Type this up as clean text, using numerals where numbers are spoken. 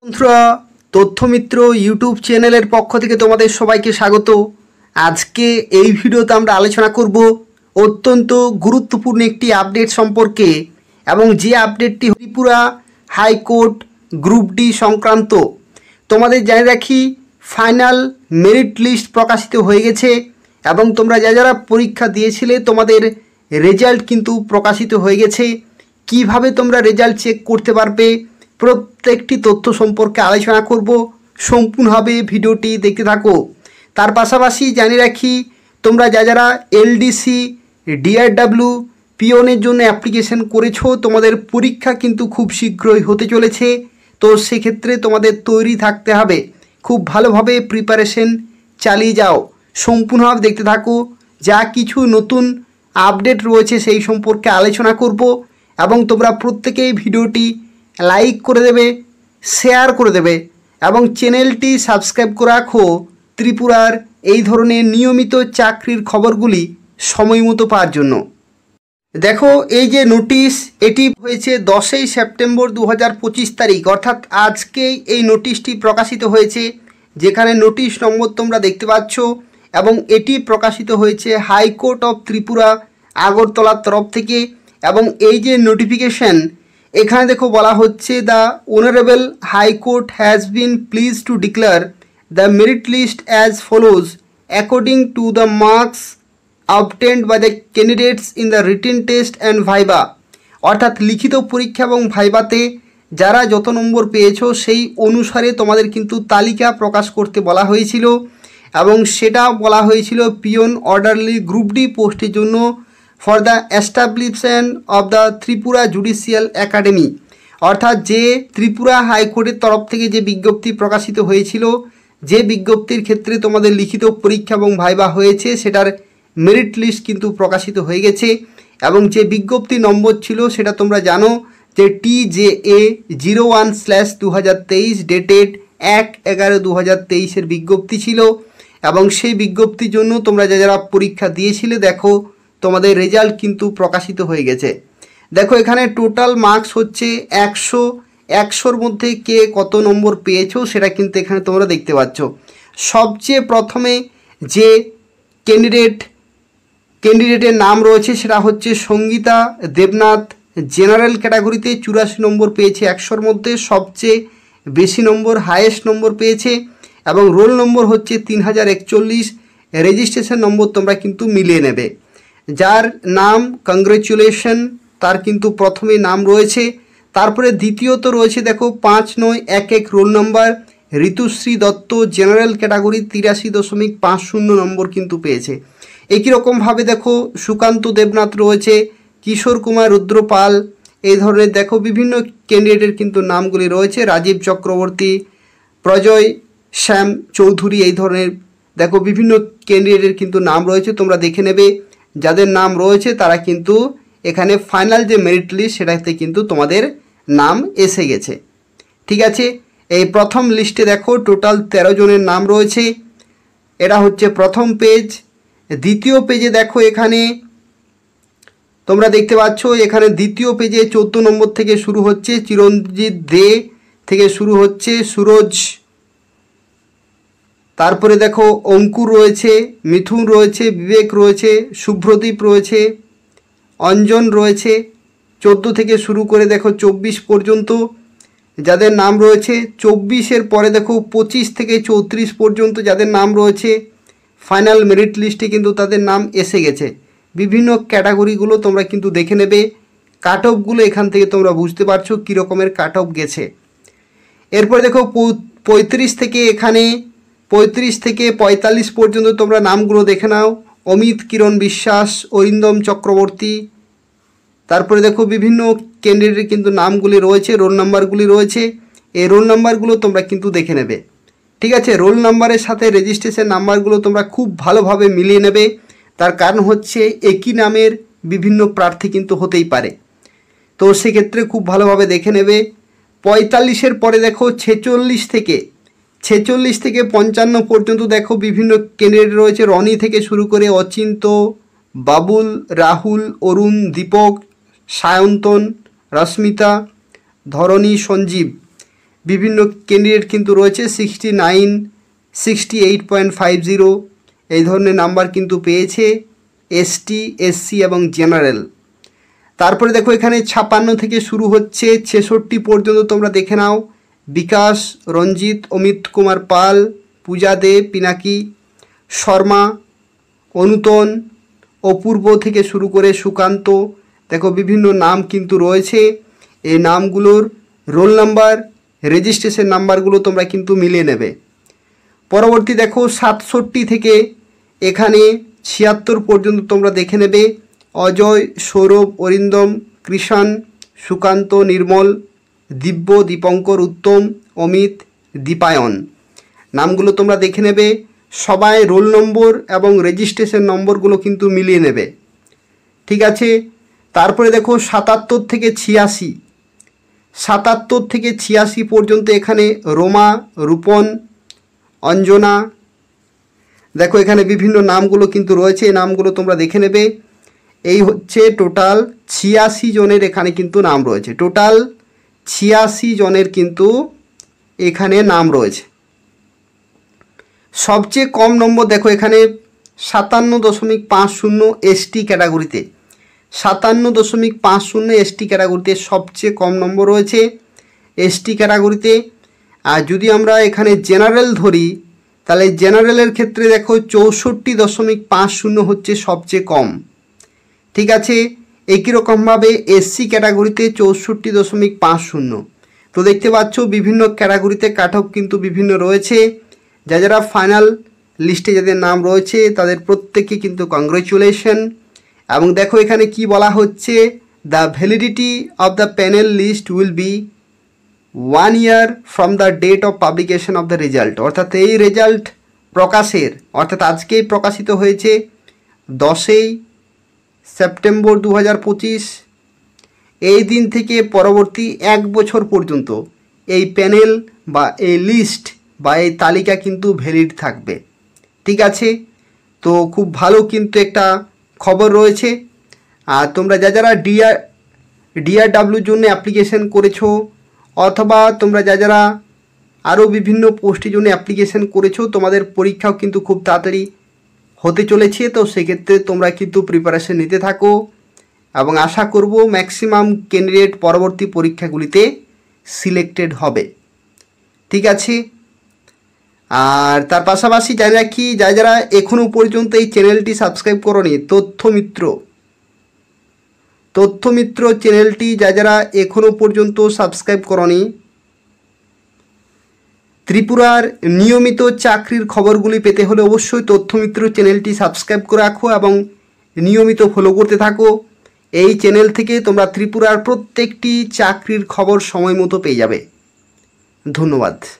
বন্ধুরা, তথ্যমিত্র ইউটিউব চ্যানেলের পক্ষ থেকে তোমাদের সবাইকে স্বাগত। আজকে এই ভিডিওতে আমরা আলোচনা করব অত্যন্ত গুরুত্বপূর্ণ একটি আপডেট সম্পর্কে, এবং যে আপডেটটি ত্রিপুরা হাইকোর্ট গ্রুপ ডি সংক্রান্ত। তোমাদের জানিয়ে রাখি, ফাইনাল মেরিট লিস্ট প্রকাশিত হয়ে গেছে এবং তোমরা যারা পরীক্ষা দিয়েছিলে তোমাদের রেজাল্ট কিন্তু প্রকাশিত হয়ে গেছে। কিভাবে তোমরা রেজাল্ট চেক করতে পারবে প্রত্যেকটি তথ্য সম্পর্কে আলোচনা করব। সম্পূর্ণভাবে ভিডিওটি দেখতে থাকো। তার পাশাপাশি জানিয়ে রাখি, তোমরা যারা এলডিসি ডিআরডব্লিউ পিওনের জন্য অ্যাপ্লিকেশন করেছো তোমাদের পরীক্ষা কিন্তু খুব শীঘ্রই হতে চলেছে। তো সেক্ষেত্রে তোমাদের তৈরি থাকতে হবে, খুব ভালোভাবে প্রিপারেশন চালিয়ে যাও। সম্পূর্ণভাবে দেখতে থাকো। যা কিছু নতুন আপডেট রয়েছে সেই সম্পর্কে আলোচনা করব, এবং তোমরা প্রত্যেকেই ভিডিওটি লাইক করে দেবে, শেয়ার করে দেবে এবং চ্যানেলটি সাবস্ক্রাইব করে রাখো ত্রিপুরার এই ধরনের নিয়মিত চাকরির খবরগুলি সময় মতো পাওয়ার জন্য। দেখো, এই যে নোটিশ, এটি হয়েছে 10ই সেপ্টেম্বর 2025 তারিখ, অর্থাৎ আজকেই এই নোটিশটি প্রকাশিত হয়েছে, যেখানে নোটিশ নম্বর তোমরা দেখতে পাচ্ছ, এবং এটি প্রকাশিত হয়েছে হাইকোর্ট অফ ত্রিপুরা আগরতলার তরফ থেকে। এবং এই যে নোটিফিকেশন, এখানে দেখো বলা হচ্ছে, the honourable high court has been pleased to declare the merit list as follows according to the marks obtained by the candidates in the written test and viva। অর্থাৎ লিখিত পরীক্ষা এবং ভাইভাতে যারা যত নম্বর পেয়েছো সেই অনুসারে তোমাদের কিন্তু তালিকা প্রকাশ করতে বলা হয়েছিল, এবং সেটা বলা হয়েছিল পিওন অর্ডারলি গ্রুপ ডি পোস্টের জন্য for the establishment of the Tripura judicial academy. অর্থাৎ যে ত্রিপুরা হাইকোর্টের তরফ থেকে যে বিজ্ঞপ্তি প্রকাশিত হয়েছিল, যে বিজ্ঞপ্তির ক্ষেত্রে তোমাদের লিখিত পরীক্ষা এবং ভাইভা হয়েছে সেটার মেরিট লিস্ট কিন্তু প্রকাশিত হয়ে গেছে। এবং যে বিজ্ঞপ্তি নম্বর ছিল সেটা তোমরা জানো যে TJA 01/2023 ডেটেড 1/11/2023 বিজ্ঞপ্তি ছিল। এবং সেই বিজ্ঞপ্তির জন্য তোমরা যারা পরীক্ষা দিয়েছিলে দেখো তোমাদের রেজাল্ট কিন্তু প্রকাশিত হয়ে গেছে। দেখো, এখানে টোটাল মার্কস হচ্ছে 100 মধ্যে কে কত নম্বর পেয়েছো সেটা কিন্তু এখানে তোমরা দেখতে পাচ্ছ। সবচেয়ে প্রথমে যে ক্যান্ডিডেটের নাম রয়েছে সেটা হচ্ছে সঙ্গীতা দেবনাথ। জেনারেল ক্যাটাগরিতে 84 নম্বর পেয়েছে 100-র মধ্যে, সবচেয়ে বেশি নম্বর, হাইয়েস্ট নম্বর পেয়েছে। এবং রোল নম্বর হচ্ছে 3041। রেজিস্ট্রেশন নম্বর তোমরা কিন্তু মিলিয়ে নেবে। যার নাম কংগ্রেচুলেশন, তার কিন্তু প্রথমে নাম রয়েছে। তারপরে দ্বিতীয়ত রয়েছে দেখো 5911 roll number Ritushree Dutta, general category 83.50 নম্বর কিন্তু পেয়েছে। একই রকমভাবে দেখো সুকান্ত দেবনাথ রয়েছে, কিশোর কুমার রুদ্রপাল, এই ধরনের দেখো বিভিন্ন ক্যান্ডিডেটের কিন্তু নামগুলি রয়েছে, রাজীব চক্রবর্তী, প্রজয় শ্যাম চৌধুরী, এই ধরনের দেখো বিভিন্ন ক্যান্ডিডেটের কিন্তু নাম রয়েছে। তোমরা দেখে নেবে যাদের নাম রয়েছে তারা কিন্তু এখানে ফাইনাল যে মেরিট লিস্ট সেটাতে কিন্তু তোমাদের নাম এসে গেছে। ঠিক আছে, এই প্রথম লিস্টে দেখো টোটাল 13 জনের নাম রয়েছে। এটা হচ্ছে প্রথম পেজ। দ্বিতীয় পেজে দেখো এখানে তোমরা দেখতে পাচ্ছ, এখানে দ্বিতীয় পেজে 14 নম্বর থেকে শুরু হচ্ছে চিরঞ্জিত দে, থেকে শুরু হচ্ছে সুরজ, তারপরে দেখো অঙ্কুর রয়েছে, মিথুন রয়েছে, বিবেক রয়েছে, শুভ্রদীপ রয়েছে, অঞ্জন রয়েছে। 14 থেকে শুরু করে দেখো 24 পর্যন্ত যাদের নাম রয়েছে। 24-এর পরে দেখো 25 থেকে 34 পর্যন্ত যাদের নাম রয়েছে। ফাইনাল মেরিট লিস্টে কিন্তু তাদের নাম এসে গেছে। বিভিন্ন ক্যাটাগরিগুলো তোমরা কিন্তু দেখে নেবে, কাট অফগুলো এখান থেকে তোমরা বুঝতে পারছো কী রকমের কাট অফ গেছে। এরপরে দেখো 35 থেকে এখানে 35 থেকে 45 পর্যন্ত তোমরা নামগুলো দেখে নাও। অমিত কিরণ বিশ্বাস, অরিন্দম চক্রবর্তী, তারপরে দেখো বিভিন্ন ক্যান্ডিডেটের কিন্তু নামগুলি রয়েছে, রোল নাম্বারগুলি রয়েছে। এই রোল নাম্বারগুলো তোমরা কিন্তু দেখে নেবে। ঠিক আছে, রোল নাম্বারের সাথে রেজিস্ট্রেশন নাম্বারগুলো তোমরা খুব ভালোভাবে মিলিয়ে নেবে। তার কারণ হচ্ছে একই নামের বিভিন্ন প্রার্থী কিন্তু হতেই পারে, তো সেক্ষেত্রে খুব ভালোভাবে দেখে নেবে। 45-এর পরে দেখো 46 থেকে 55 পর্যন্ত দেখো বিভিন্ন ক্যান্ডিডেট রয়েছে। রনি থেকে শুরু করে অচিন্ত, বাবুল, রাহুল, অরুণ, দীপক, সায়ন্তন, রশ্মিতা, ধরণী, সঞ্জীব, বিভিন্ন ক্যান্ডিডেট কিন্তু রয়েছে 69, 68.50 এই ধরনের নাম্বার কিন্তু পেয়েছে এসটি, এসসি এবং জেনারেল। তারপরে দেখো এখানে 56 থেকে শুরু হচ্ছে 66 পর্যন্ত তোমরা দেখে নাও। বিকাশ, রঞ্জিত, অমিত কুমার পাল, পূজা দে, পিনাকি শর্মা, অনুতন, অপূর্ব থেকে শুরু করে সুকান্ত, দেখো বিভিন্ন নাম কিন্তু রয়েছে। এই নামগুলোর রোল নাম্বার, রেজিস্ট্রেশন নাম্বারগুলো তোমরা কিন্তু মিলিয়ে নেবে। পরবর্তী দেখো 67 থেকে এখানে 76 পর্যন্ত তোমরা দেখে নেবে। অজয়, সৌরভ, অরিন্দম, কৃষাণ, সুকান্ত, নির্মল, দিব্য, দীপঙ্কর, উত্তম, অমিত, দীপায়ন নামগুলো তোমরা দেখে নেবে। সবাই রোল নম্বর এবং রেজিস্ট্রেশন নম্বরগুলো কিন্তু মিলিয়ে নেবে, ঠিক আছে। তারপরে দেখো 77 থেকে 86, 77 থেকে 86 পর্যন্ত এখানে রোমা, রূপন, অঞ্জনা, দেখো এখানে বিভিন্ন নামগুলো কিন্তু রয়েছে। এই নামগুলো তোমরা দেখে নেবে। এই হচ্ছে টোটাল 86 জনের এখানে কিন্তু নাম রয়েছে। টোটাল 86 জনের কিন্তু এখানে নাম রয়েছে। সবচেয়ে কম নম্বর দেখো এখানে 57.50 এসটি ক্যাটাগরিতে, 57.50 এসটি ক্যাটাগরিতে সবচেয়ে কম নম্বর রয়েছে এসটি ক্যাটাগরিতে। আর যদি আমরা এখানে জেনারেল ধরি তাহলে জেনারেলের ক্ষেত্রে দেখো 64.50 হচ্ছে সবচেয়ে কম, ঠিক আছে। একই রকমভাবে এসসি ক্যাটাগরিতে 64.50। তো দেখতে পাচ্ছ বিভিন্ন ক্যাটাগরিতে কাট অফ কিন্তু বিভিন্ন রয়েছে। যারা ফাইনাল লিস্টে যাদের নাম রয়েছে তাদের প্রত্যেককে কিন্তু কংগ্রেচুলেশন। এবং দেখো এখানে কি বলা হচ্ছে, the validity of the panel list will be 1 year from the date of publication of the result. অর্থাৎ এই রেজাল্ট প্রকাশের, অর্থাৎ আজকেই প্রকাশিত হয়েছে 10 সেপ্টেম্বর 2025, এই দিন থেকে পরবর্তী 1 বছর পর্যন্ত এই প্যানেল বা এই লিস্ট বা এই তালিকা কিন্তু ভ্যালিড থাকবে, ঠিক আছে। তো খুব ভালো কিন্তু একটা খবর রয়েছে। আর তোমরা যারা ডিআরডব্লিউর জন্য অ্যাপ্লিকেশন করেছো অথবা তোমরা যারা আরও বিভিন্ন পোস্টের জন্য অ্যাপ্লিকেশন করেছো, তোমাদের পরীক্ষাও কিন্তু খুব তাড়াতাড়ি হতে চলেছে। তো সেক্ষেত্রে তোমরা কিন্তু প্রিপারেশন নিতে থাকো এবং আশা করব ম্যাক্সিমাম ক্যান্ডিডেট পরবর্তী পরীক্ষাগুলিতে সিলেক্টেড হবে, ঠিক আছে। আর তার পাশাপাশি জানি রাখি যারা এখনও পর্যন্ত এই চ্যানেলটি সাবস্ক্রাইব করোনি, তথ্যমিত্র চ্যানেলটি যারা এখনও পর্যন্ত সাবস্ক্রাইব করোনি, ত্রিপুরার নিয়মিত চাকরির খবরগুলি পেতে হলে অবশ্যই তথ্যমিত্র চ্যানেলটি সাবস্ক্রাইব করে রাখো এবং নিয়মিত ফলো করতে থাকো। এই চ্যানেল থেকে তোমরা ত্রিপুরার প্রত্যেকটি চাকরির খবর সময় মতো পেয়ে যাবে। ধন্যবাদ।